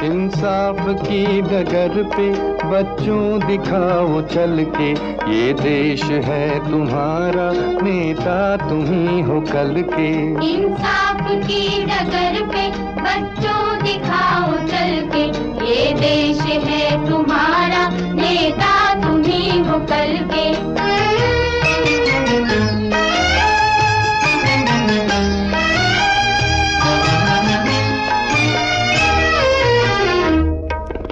इंसाफ की डगर पे बच्चों दिखाओ चल के, ये देश है तुम्हारा, नेता तुम ही हो कल के। इंसाफ की डगर पे बच्चों दिखाओ चल के, ये देश है तुम्हारा, नेता तुम ही हो कल के।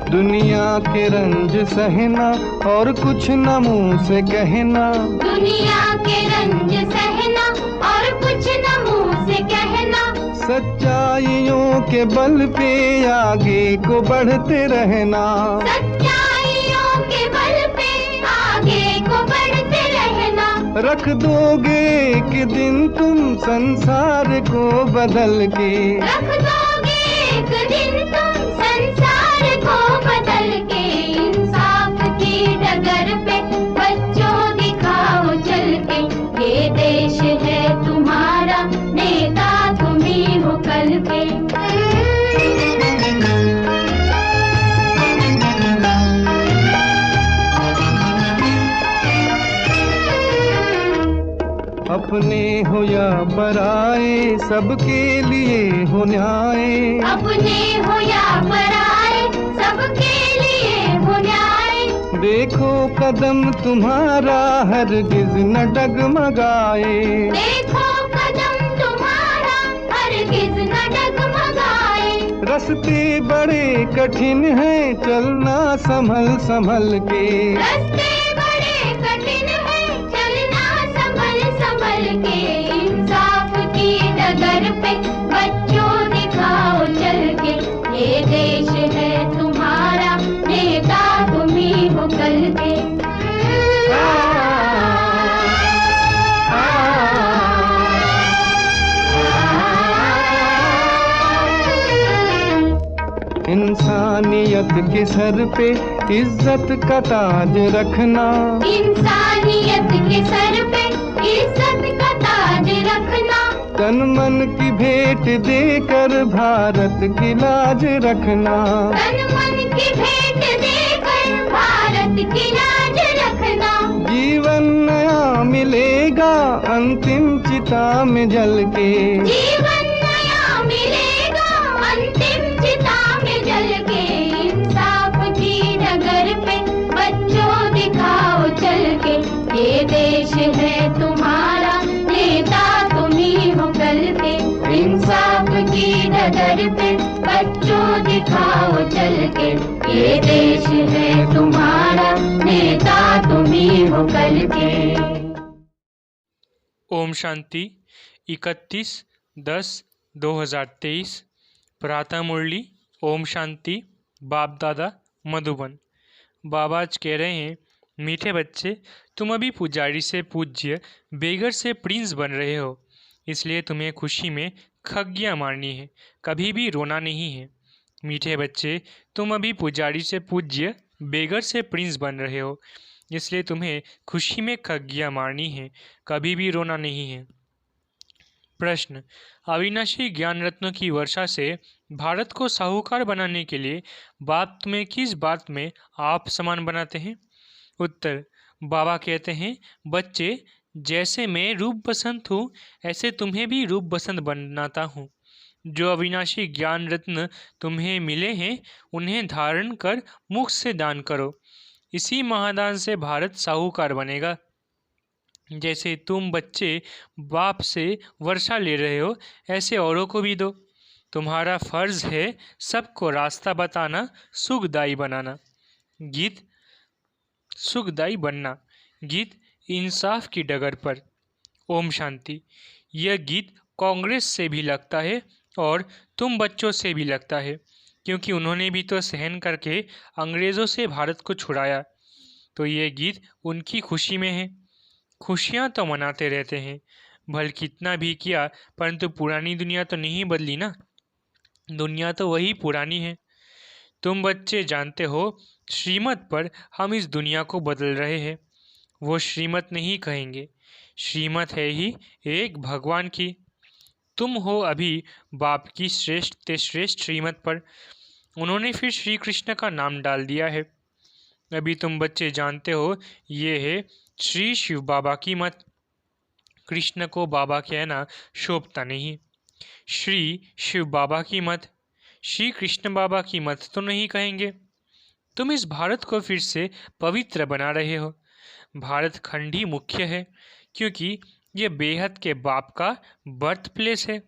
दुनिया के रंज सहना और कुछ न मुंह से कहना, दुनिया के रंज सहना और कुछ न मुंह से कहना, सच्चाइयों के बल पे आगे को बढ़ते रहना, सच्चाइयों के बल पे आगे को बढ़ते रहना। रख दोगे एक दिन तुम संसार को बदल के, रख दोगे एक दिन तुम संसार को बदल के। इंसाफ की डगर पे बच्चों दिखाओ चल के, ये देश है तुम्हारा, नेता तुम ही हो कल के। अपने हो या पराए सबके लिए हो न्याय, अपने हो या पराए सबके लिए हो न्याय। देखो कदम तुम्हारा हरगिज न डगमगाए, देखो कदम तुम्हारा हरगिज न डगमगाए। रास्ते बड़े कठिन हैं चलना संभल संभल के, रास्ते बड़े कठिन हैं चलना संभल संभल के। इंसाफ की डगर पे बच्चों दिखाओ चल के, ये देश है तुम्हारा, नेता तुम ही हो कल के। इंसानियत के सर पे इज्जत का ताज रखना, इंसानियत के सर पे इज्जत का ताज रखना। तन मन की भेंट देकर भारत की लाज रखना, तन मन की भेंट देकर भारत की लाज रखना। जीवन नया मिलेगा अंतिम चिता में जल के, जीवन नया मिलेगा अंतिम चिता में जल के। इंसाफ की डगर पे बच्चों दिखाओ चल के, ये देश है तुम्हारा, नेता तुम ही हो कल के। इंसाफ की डगर पे बच्चों दिखाओ चल के, ये देश है तुम्हारा, नेता तुम ही हो कल के। ओम शांति 31/10/2023 प्रातः मुरली। ओम शांति। बाप दादा मधुबन। बाबा आज कह रहे हैं, मीठे बच्चे, तुम अभी पुजारी से पूज्य, बेगर से प्रिंस बन रहे हो, इसलिए तुम्हें खुशी में खग्गियाँ मारनी है, कभी भी रोना नहीं है। मीठे बच्चे, तुम अभी पुजारी से पूज्य, बेगर से प्रिंस बन रहे हो, इसलिए तुम्हें खुशी में खग्गियाँ मारनी है, कभी भी रोना नहीं है। प्रश्न, अविनाशी ज्ञान रत्नों की वर्षा से भारत को साहूकार बनाने के लिए बाप तुम्हें किस बात में आप समान बनाते हैं? उत्तर, बाबा कहते हैं, बच्चे, जैसे मैं रूप बसंत हूँ, ऐसे तुम्हें भी रूप बसंत बनाता हूँ। जो अविनाशी ज्ञान रत्न तुम्हें मिले हैं, उन्हें धारण कर मुख से दान करो। इसी महादान से भारत साहूकार बनेगा। जैसे तुम बच्चे बाप से वर्षा ले रहे हो, ऐसे औरों को भी दो। तुम्हारा फर्ज है सबको रास्ता बताना, सुखदायी बनाना। गीत सुखदायी बनना। गीत इंसाफ की डगर पर। ओम शांति। यह गीत कांग्रेस से भी लगता है और तुम बच्चों से भी लगता है, क्योंकि उन्होंने भी तो सहन करके अंग्रेज़ों से भारत को छुड़ाया। तो ये गीत उनकी खुशी में है। खुशियाँ तो मनाते रहते हैं, भल कितना भी किया, परंतु पुरानी दुनिया तो नहीं बदली ना। दुनिया तो वही पुरानी है। तुम बच्चे जानते हो, श्रीमत पर हम इस दुनिया को बदल रहे हैं। वो श्रीमत नहीं कहेंगे, श्रीमत है ही एक भगवान की। तुम हो अभी बाप की श्रेष्ठ से श्रेष्ठ श्रीमत पर, उन्होंने फिर श्री कृष्ण का नाम डाल दिया है। अभी तुम बच्चे जानते हो ये है श्री शिव बाबा की मत। कृष्ण को बाबा कहना शोभता नहीं। श्री शिव बाबा की मत, श्री कृष्ण बाबा की मत तो नहीं कहेंगे। तुम इस भारत को फिर से पवित्र बना रहे हो। भारत खंड ही मुख्य है क्योंकि ये बेहद के बाप का बर्थ प्लेस है।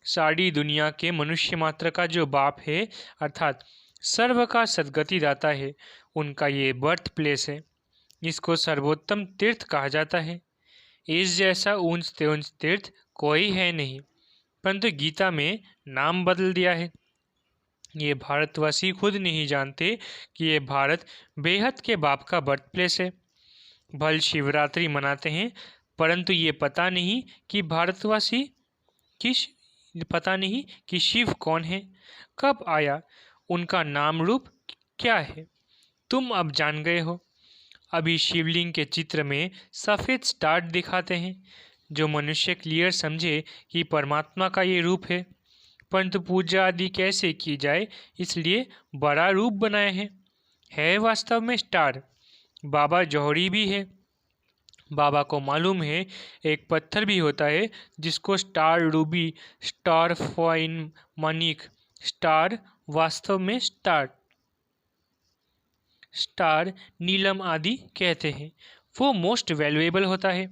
सारी दुनिया के मनुष्य मात्र का जो बाप है अर्थात सर्व का सद्गति दाता है, उनका ये बर्थ प्लेस है। इसको सर्वोत्तम तीर्थ कहा जाता है। इस जैसा ऊंच तीर्थ कोई है नहीं, परंतु गीता में नाम बदल दिया है। ये भारतवासी खुद नहीं जानते कि ये भारत बेहद के बाप का बर्थ प्लेस है। भल शिवरात्रि मनाते हैं, परंतु ये पता नहीं कि शिव कौन है, कब आया, उनका नाम रूप क्या है। तुम अब जान गए हो। अभी शिवलिंग के चित्र में सफ़ेद स्टार दिखाते हैं, जो मनुष्य क्लियर समझे कि परमात्मा का ये रूप है। परंतु पूजा आदि कैसे की जाए, इसलिए बड़ा रूप बनाए हैं। है वास्तव में स्टार। बाबा जौहरी भी है। बाबा को मालूम है एक पत्थर भी होता है जिसको स्टार रूबी, स्टार फाइन मनिक, स्टार वास्तव में स्टार नीलम आदि कहते हैं। वो मोस्ट वैल्यूएबल होता है।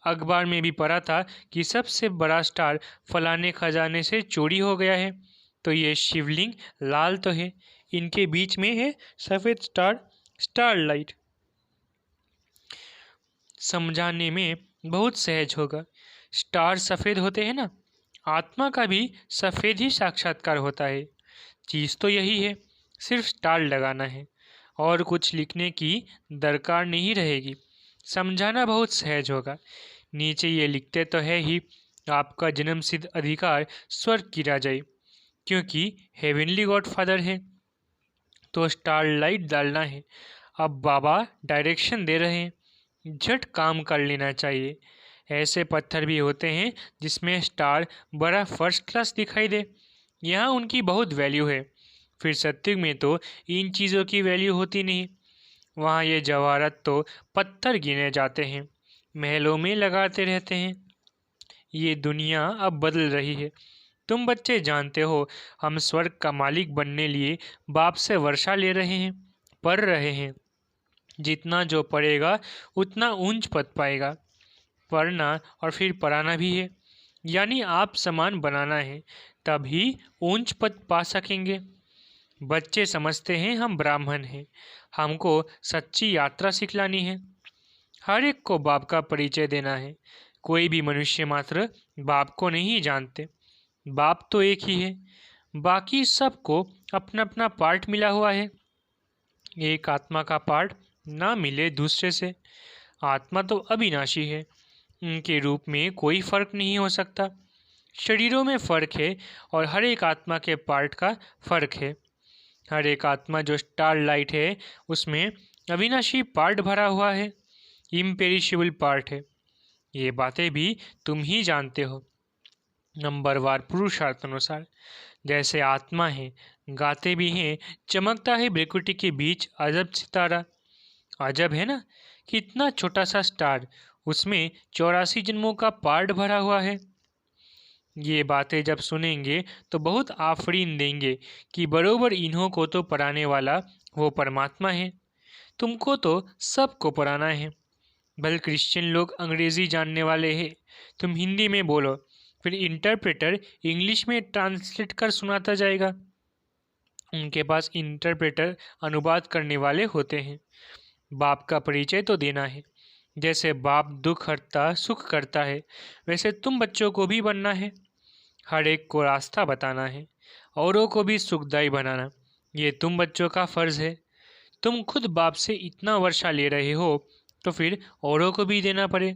अखबार में भी पढ़ा था कि सबसे बड़ा स्टार फलाने खजाने से चोरी हो गया है। तो ये शिवलिंग लाल तो है, इनके बीच में है सफ़ेद स्टारलाइट। समझाने में बहुत सहज होगा। स्टार सफ़ेद होते हैं ना, आत्मा का भी सफ़ेद ही साक्षात्कार होता है। चीज़ तो यही है, सिर्फ स्टार लगाना है और कुछ लिखने की दरकार नहीं रहेगी। समझाना बहुत सहज होगा। नीचे ये लिखते तो है ही, आपका जन्मसिद्ध अधिकार स्वर्ग की राजाई, क्योंकि हेवनली गॉडफादर है, तो स्टार लाइट डालना है। अब बाबा डायरेक्शन दे रहे हैं, झट काम कर लेना चाहिए। ऐसे पत्थर भी होते हैं जिसमें स्टार बड़ा फर्स्ट क्लास दिखाई दे, यहाँ उनकी बहुत वैल्यू है। फिर सत्युग में तो इन चीज़ों की वैल्यू होती नहीं। वहाँ ये जवाहरात तो पत्थर गिने जाते हैं, महलों में लगाते रहते हैं। ये दुनिया अब बदल रही है। तुम बच्चे जानते हो, हम स्वर्ग का मालिक बनने लिए बाप से वर्षा ले रहे हैं, पढ़ रहे हैं। जितना जो पढ़ेगा उतना ऊंच पद पाएगा। पढ़ना और फिर पढ़ाना भी है, यानी आप समान बनाना है, तभी ऊंच पद पा सकेंगे। बच्चे समझते हैं हम ब्राह्मण हैं, हमको सच्ची यात्रा सिखलानी है। हर एक को बाप का परिचय देना है। कोई भी मनुष्य मात्र बाप को नहीं जानते। बाप तो एक ही है, बाकी सबको अपना अपना पार्ट मिला हुआ है। एक आत्मा का पार्ट ना मिले दूसरे से। आत्मा तो अविनाशी है, उनके रूप में कोई फर्क नहीं हो सकता। शरीरों में फ़र्क है और हर एक आत्मा के पार्ट का फ़र्क है। हर एक आत्मा जो स्टार लाइट है उसमें अविनाशी पार्ट भरा हुआ है, इम्पेरिशेबल पार्ट है। ये बातें भी तुम ही जानते हो। नंबरवार पुरुषार्थ अनुसार जैसे आत्मा है, गाते भी हैं, चमकता है ब्रिकुटी के बीच अजब सितारा। अजब है ना, कितना छोटा सा स्टार, उसमें 84 जन्मों का पार्ट भरा हुआ है। ये बातें जब सुनेंगे तो बहुत आफरीन देंगे कि बरोबर इन्हों को तो पढ़ाने वाला वो परमात्मा है। तुमको तो सबको पढ़ाना है। भले क्रिश्चियन लोग अंग्रेज़ी जानने वाले हैं, तुम हिंदी में बोलो, फिर इंटरप्रेटर इंग्लिश में ट्रांसलेट कर सुनाता जाएगा। उनके पास इंटरप्रेटर अनुवाद करने वाले होते हैं। बाप का परिचय तो देना है। जैसे बाप दुख हरता सुख करता है, वैसे तुम बच्चों को भी बनना है। हर एक को रास्ता बताना है, औरों को भी सुखदायी बनाना। ये तुम बच्चों का फ़र्ज़ है। तुम खुद बाप से इतना वर्षा ले रहे हो तो फिर औरों को भी देना पड़े।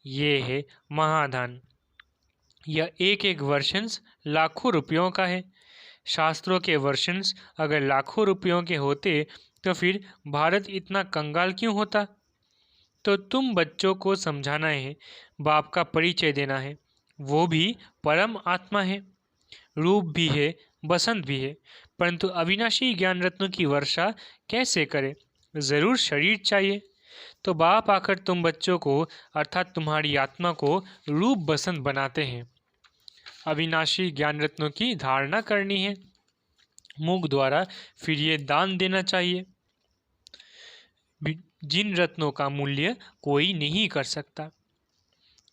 ये है महादान। यह एक एक वर्षन्स लाखों रुपयों का है। शास्त्रों के वर्षन्स अगर लाखों रुपयों के होते तो फिर भारत इतना कंगाल क्यों होता। तो तुम बच्चों को समझाना है, बाप का परिचय देना है। वो भी परम आत्मा है, रूप भी है, बसंत भी है, परंतु अविनाशी ज्ञान रत्नों की वर्षा कैसे करें? ज़रूर शरीर चाहिए। तो बाप आकर तुम बच्चों को अर्थात तुम्हारी आत्मा को रूप बसंत बनाते हैं। अविनाशी ज्ञान रत्नों की धारणा करनी है मुख द्वारा, फिर ये दान देना चाहिए। जिन रत्नों का मूल्य कोई नहीं कर सकता,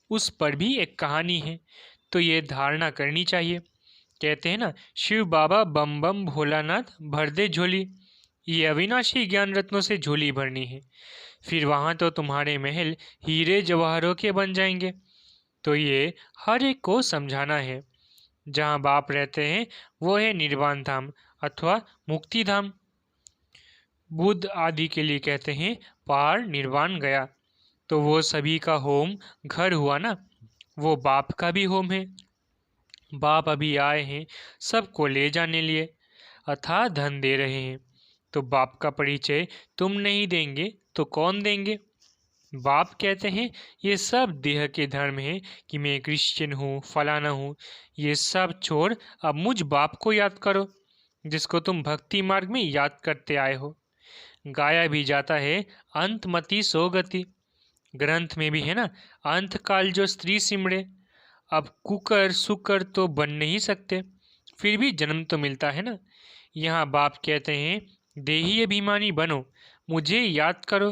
उस पर भी एक कहानी है, तो ये धारणा करनी चाहिए। कहते हैं ना, शिव बाबा बम बम भोलानाथ भर दे झोली। ये अविनाशी ज्ञान रत्नों से झोली भरनी है, फिर वहाँ तो तुम्हारे महल हीरे जवाहरों के बन जाएंगे। तो ये हर एक को समझाना है। जहाँ बाप रहते हैं वो है निर्वाण धाम अथवा मुक्ति धाम। बुद्ध आदि के लिए कहते हैं पार निर्वाण गया, तो वो सभी का होम घर हुआ ना, वो बाप का भी होम है। बाप अभी आए हैं सबको ले जाने लिए, अथाह धन दे रहे हैं। तो बाप का परिचय तुम नहीं देंगे तो कौन देंगे? बाप कहते हैं ये सब देह के धर्म है कि मैं क्रिश्चियन हूँ, फलाना हूँ। ये सब छोड़ अब मुझ बाप को याद करो, जिसको तुम भक्ति मार्ग में याद करते आए हो। गाया भी जाता है अंतमति सोगति, ग्रंथ में भी है ना, अंत काल जो स्त्री सिमरे। अब कुकर सुकर तो बन नहीं सकते, फिर भी जन्म तो मिलता है ना। यहाँ बाप कहते हैं देही अभिमानी बनो, मुझे याद करो।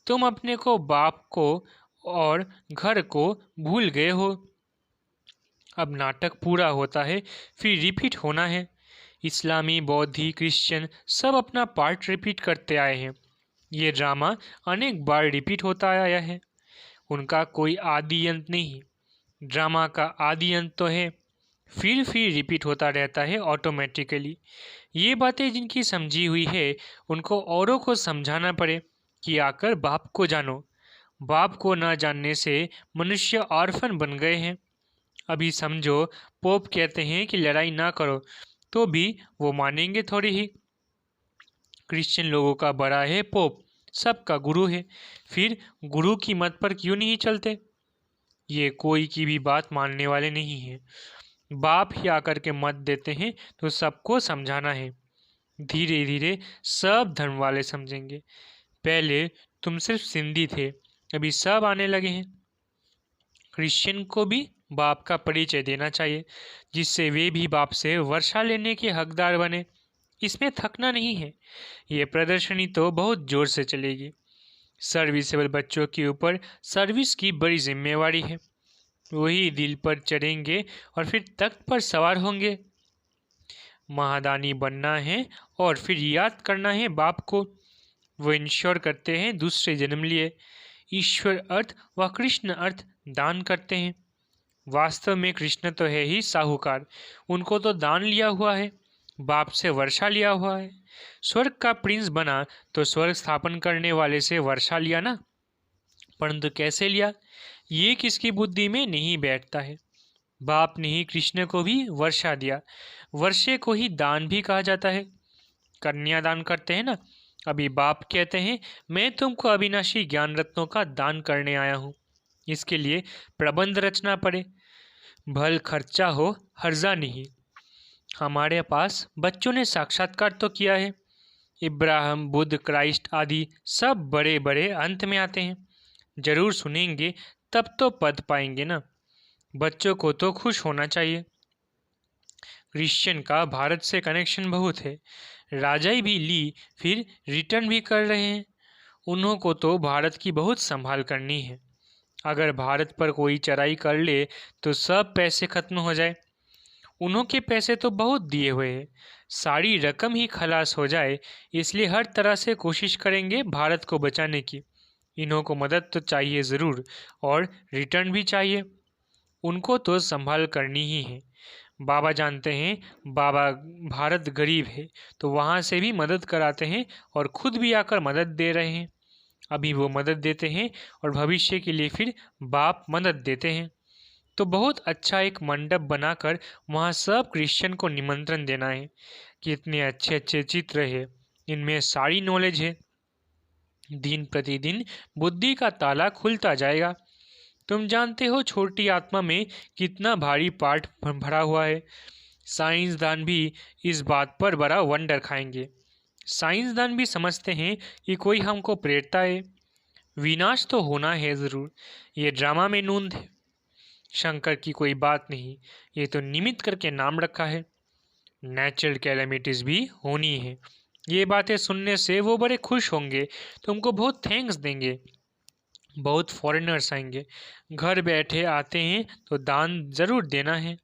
तुम अपने को, बाप को और घर को भूल गए हो। अब नाटक पूरा होता है, फिर रिपीट होना है। इस्लामी, बौद्धी, क्रिश्चियन सब अपना पार्ट रिपीट करते आए हैं। ये ड्रामा अनेक बार रिपीट होता आया है, उनका कोई आदि अंत नहीं। ड्रामा का आदि अंत तो है, फिर रिपीट होता रहता है ऑटोमेटिकली। ये बातें जिनकी समझी हुई है उनको औरों को समझाना पड़े कि आकर बाप को जानो। बाप को न जानने से मनुष्य ऑर्फन बन गए हैं। अभी समझो पोप कहते हैं कि लड़ाई ना करो, तो भी वो मानेंगे थोड़ी ही। क्रिश्चियन लोगों का बड़ा है पोप, सबका गुरु है, फिर गुरु की मत पर क्यों नहीं चलते? ये कोई की भी बात मानने वाले नहीं हैं। बाप ही आकर के मत देते हैं तो सबको समझाना है। धीरे धीरे सब धर्म वाले समझेंगे। पहले तुम सिर्फ सिंधी थे, अभी सब आने लगे हैं। क्रिश्चियन को भी बाप का परिचय देना चाहिए, जिससे वे भी बाप से वर्षा लेने के हकदार बने। इसमें थकना नहीं है। ये प्रदर्शनी तो बहुत जोर से चलेगी। सर्विसेबल बच्चों के ऊपर सर्विस की बड़ी जिम्मेवारी है। वही दिल पर चढ़ेंगे और फिर तख्त पर सवार होंगे। महादानी बनना है और फिर याद करना है बाप को। वो इंश्योर करते हैं दूसरे जन्म लिए, ईश्वर अर्थ व कृष्ण अर्थ दान करते हैं। वास्तव में कृष्ण तो है ही साहूकार, उनको तो दान लिया हुआ है, बाप से वर्षा लिया हुआ है। स्वर्ग का प्रिंस बना तो स्वर्ग स्थापन करने वाले से वर्षा लिया ना, परंतु कैसे लिया ये किसकी बुद्धि में नहीं बैठता है। बाप ने ही कृष्ण को भी वर्षा दिया। वर्षे को ही दान भी कहा जाता है। कन्यादान करते हैं ना, अभी बाप कहते हैं मैं तुमको अविनाशी ज्ञान रत्नों का दान करने आया हूँ। इसके लिए प्रबंध रचना पड़े, भल खर्चा हो हर्जा नहीं। हमारे पास बच्चों ने साक्षात्कार तो किया है। इब्राहिम, बुद्ध, क्राइस्ट आदि सब बड़े बड़े अंत में आते हैं। जरूर सुनेंगे तब तो पद पाएंगे ना। बच्चों को तो खुश होना चाहिए। क्रिश्चियन का भारत से कनेक्शन बहुत है। राजाई भी ली, फिर रिटर्न भी कर रहे हैं। उन्हों को तो भारत की बहुत संभाल करनी है। अगर भारत पर कोई चढ़ाई कर ले तो सब पैसे खत्म हो जाए। उन्हों के पैसे तो बहुत दिए हुए हैं, सारी रकम ही खलास हो जाए, इसलिए हर तरह से कोशिश करेंगे भारत को बचाने की। इन्हों को मदद तो चाहिए ज़रूर, और रिटर्न भी चाहिए। उनको तो संभाल करनी ही है। बाबा जानते हैं बाबा भारत गरीब है, तो वहाँ से भी मदद कराते हैं और खुद भी आकर मदद दे रहे हैं। अभी वो मदद देते हैं और भविष्य के लिए फिर बाप मदद देते हैं। तो बहुत अच्छा एक मंडप बनाकर वहाँ सब क्रिश्चियन को निमंत्रण देना है। कितने अच्छे अच्छे चित्र है, इनमें सारी नॉलेज है। दिन प्रतिदिन बुद्धि का ताला खुलता जाएगा। तुम जानते हो छोटी आत्मा में कितना भारी पाठ भरा हुआ है। साइंसदान भी इस बात पर बड़ा वंडर खाएंगे। साइंसदान भी समझते हैं कि कोई हमको प्रेरता है, विनाश तो होना है ज़रूर, ये ड्रामा में नूंद है। शंकर की कोई बात नहीं, ये तो निमित्त करके नाम रखा है। नेचुरल कैलेमिटीज़ भी होनी है। ये बातें सुनने से वो बड़े खुश होंगे, तुमको बहुत थैंक्स देंगे। बहुत फॉरेनर्स आएंगे, घर बैठे आते हैं तो दान ज़रूर देना है।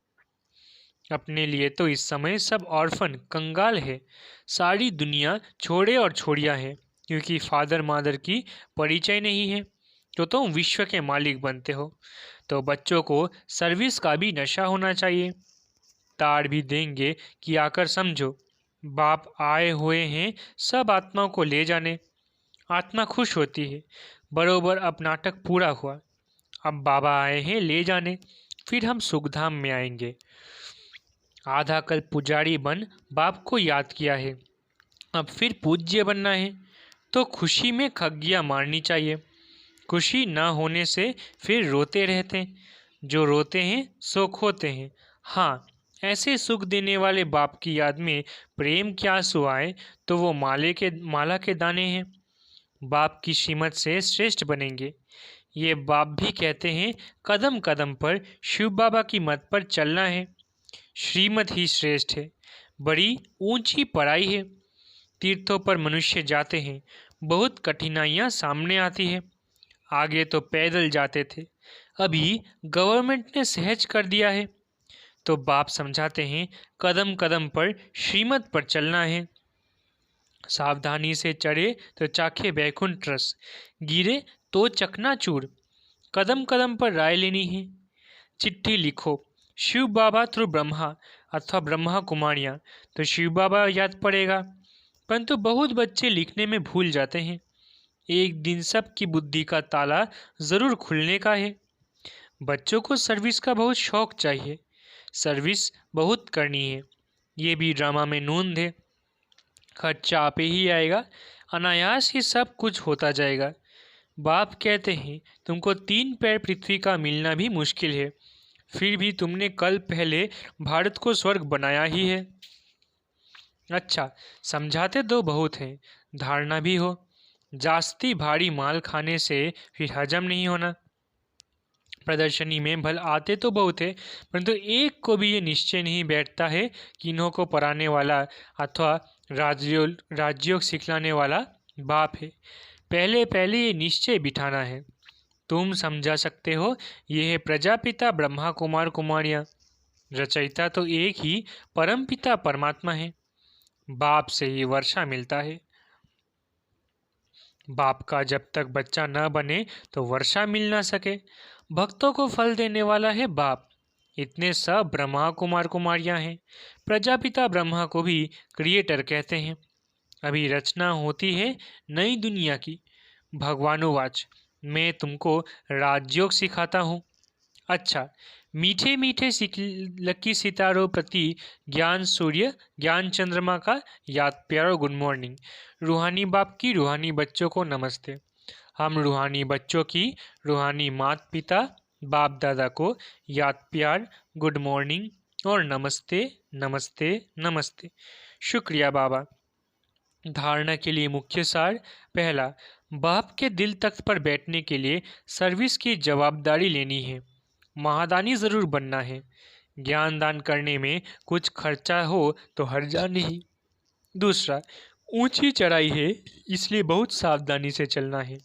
अपने लिए तो इस समय सब ऑर्फन कंगाल है, सारी दुनिया छोड़े और छोड़िया है, क्योंकि फादर मादर की परिचय नहीं है। तो तुम विश्व के मालिक बनते हो, तो बच्चों को सर्विस का भी नशा होना चाहिए। ताड़ भी देंगे कि आकर समझो, बाप आए हुए हैं सब आत्माओं को ले जाने। आत्मा खुश होती है, बरोबर अब नाटक पूरा हुआ, अब बाबा आए हैं ले जाने, फिर हम सुखधाम में आएंगे। आधा कल पुजारी बन बाप को याद किया है, अब फिर पूज्य बनना है, तो खुशी में खग्गियाँ मारनी चाहिए। खुशी न होने से फिर रोते रहते, जो रोते हैं सो खोते हैं। हाँ, ऐसे सुख देने वाले बाप की याद में प्रेम के आंसू आए तो वो माला के दाने हैं, बाप की श्रीमत से श्रेष्ठ बनेंगे। ये बाप भी कहते हैं कदम कदम पर शिव बाबा की मत पर चलना है। श्रीमत ही श्रेष्ठ है, बड़ी ऊंची पढ़ाई है। तीर्थों पर मनुष्य जाते हैं, बहुत कठिनाइयाँ सामने आती है। आगे तो पैदल जाते थे, अभी गवर्नमेंट ने सहज कर दिया है। तो बाप समझाते हैं कदम कदम पर श्रीमत पर चलना है। सावधानी से चढ़े तो चाखे बैकुंठ रस, गिरे तो चकनाचूर। कदम कदम पर राय लेनी है। चिट्ठी लिखो शिव बाबा थ्रू ब्रह्मा अथवा ब्रह्मा कुमारियाँ, तो शिव बाबा याद पड़ेगा। परंतु बहुत बच्चे लिखने में भूल जाते हैं। एक दिन सबकी बुद्धि का ताला ज़रूर खुलने का है। बच्चों को सर्विस का बहुत शौक चाहिए, सर्विस बहुत करनी है। ये भी ड्रामा में नूंद है। खर्चा आप ही आएगा, अनायास ही सब कुछ होता जाएगा। बाप कहते हैं तुमको 3 पैर पृथ्वी का मिलना भी मुश्किल है, फिर भी तुमने कल पहले भारत को स्वर्ग बनाया ही है। अच्छा, समझाते तो बहुत हैं, धारणा भी हो। जास्ती भारी माल खाने से फिर हजम नहीं होना। प्रदर्शनी में भल आते तो बहुत है, परंतु एक को भी ये निश्चय नहीं बैठता है कि इन्हों को पढ़ाने वाला अथवा राजयोग सिखलाने वाला बाप है। पहले पहले ये निश्चय बिठाना है। तुम समझा सकते हो, ये है प्रजापिता ब्रह्मा कुमार कुमारियाँ। रचयिता तो एक ही परमपिता परमात्मा है, बाप से ही वर्षा मिलता है। बाप का जब तक बच्चा न बने तो वर्षा मिल ना सके। भक्तों को फल देने वाला है बाप। इतने सब ब्रह्मा कुमार कुमारियाँ हैं। प्रजापिता ब्रह्मा को भी क्रिएटर कहते हैं। अभी रचना होती है नई दुनिया की। भगवानुवाच, मैं तुमको राजयोग सिखाता हूँ। अच्छा, मीठे मीठे लकी सितारों प्रति ज्ञान सूर्य ज्ञान चंद्रमा का याद प्यारो गुड मॉर्निंग। रूहानी बाप की रूहानी बच्चों को नमस्ते। हम रूहानी बच्चों की रूहानी माता पिता बाप दादा को याद प्यार गुड मॉर्निंग और नमस्ते नमस्ते नमस्ते। शुक्रिया बाबा। धारणा के लिए मुख्य सार। पहला, बाप के दिल तख्त पर बैठने के लिए सर्विस की जवाबदारी लेनी है। महादानी ज़रूर बनना है। ज्ञान दान करने में कुछ खर्चा हो तो हर्जा नहीं। दूसरा, ऊंची चढ़ाई है, इसलिए बहुत सावधानी से चलना है।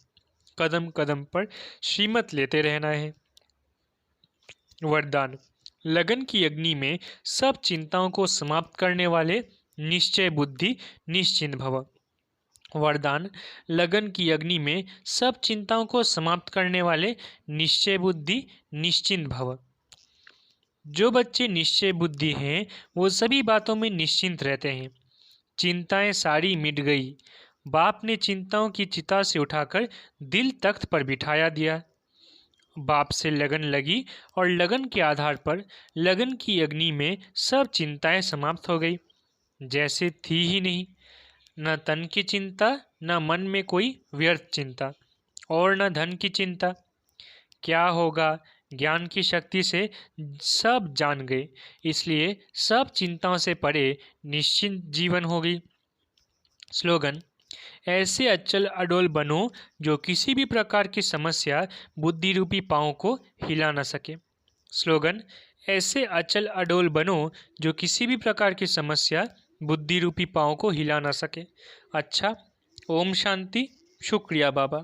कदम कदम पर श्रीमत लेते रहना है। वरदान, लगन की अग्नि में सब चिंताओं को समाप्त करने वाले निश्चय बुद्धि निश्चिंत भव। वरदान, लगन की अग्नि में सब चिंताओं को समाप्त करने वाले निश्चय बुद्धि निश्चिंत भव। जो बच्चे निश्चय बुद्धि हैं वो सभी बातों में निश्चिंत रहते हैं। चिंताएं सारी मिट गई। बाप ने चिंताओं की चिता से उठाकर दिल तख्त पर बिठाया दिया। बाप से लगन लगी और लगन के आधार पर लगन की अग्नि में सब चिंताएं समाप्त हो गई, जैसे थी ही नहीं। न तन की चिंता, न मन में कोई व्यर्थ चिंता, और न धन की चिंता। क्या होगा ज्ञान की शक्ति से सब जान गए, इसलिए सब चिंताओं से परे निश्चिंत जीवन होगी। स्लोगन: ऐसे अचल अडोल बनो जो किसी भी प्रकार की समस्या बुद्धि रूपी पाँव को हिला न सके। स्लोगन: ऐसे अचल अडोल बनो जो किसी भी प्रकार की समस्या बुद्धि रूपी पाँव को हिला न सके। अच्छा, ओम शांति। शुक्रिया बाबा।